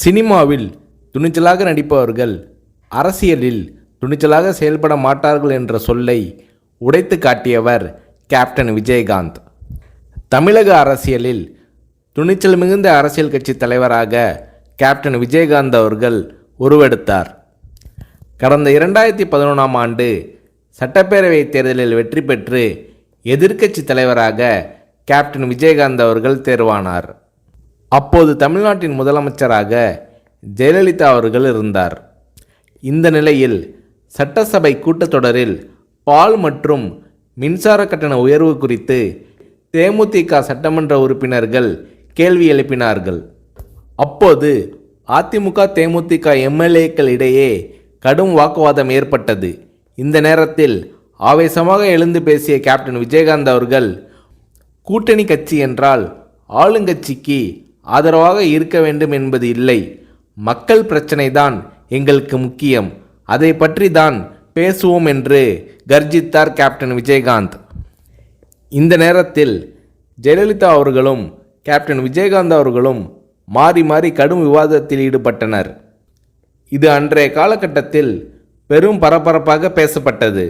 சினிமாவில் துணிச்சலாக நடிப்பவர்கள் அரசியலில் துணிச்சலாக செயல்பட மாட்டார்கள் என்ற சொல்லை உடைத்து காட்டியவர் கேப்டன் விஜயகாந்த். தமிழக அரசியலில் துணிச்சல் மிகுந்த அரசியல் கட்சி தலைவராக கேப்டன் விஜயகாந்த் அவர்கள் உருவெடுத்தார். கடந்த 2011ஆம் ஆண்டு சட்டப்பேரவை தேர்தலில் வெற்றி பெற்று எதிர்க்கட்சி தலைவராக கேப்டன் விஜயகாந்த் அவர்கள் தேர்வானார். அப்போது தமிழ்நாட்டின் முதலமைச்சராக ஜெயலலிதா அவர்கள் இருந்தார். இந்த நிலையில் சட்டசபை கூட்டத்தொடரில் பால் மற்றும் மின்சார கட்டண உயர்வு குறித்து தேமுதிக சட்டமன்ற உறுப்பினர்கள் கேள்வி எழுப்பினார்கள். அப்போது அதிமுக தேமுதிக எம்எல்ஏக்கள் இடையே கடும் வாக்குவாதம் ஏற்பட்டது. இந்த நேரத்தில் ஆவேசமாக எழுந்து பேசிய கேப்டன் விஜயகாந்த் அவர்கள், கூட்டணி கட்சி என்றால் ஆளுங்கட்சிக்கு ஆதரவாக இருக்க வேண்டும் என்பது இல்லை, மக்கள் பிரச்சனை தான் எங்களுக்கு முக்கியம், அதை பற்றி தான் பேசுவோம் என்று கர்ஜித்தார் கேப்டன் விஜயகாந்த். இந்த நேரத்தில் ஜெயலலிதா அவர்களும் கேப்டன் விஜயகாந்த் அவர்களும் மாறி மாறி கடும் விவாதத்தில் ஈடுபட்டனர். இது அன்றைய காலகட்டத்தில் பெரும் பரபரப்பாக பேசப்பட்டது.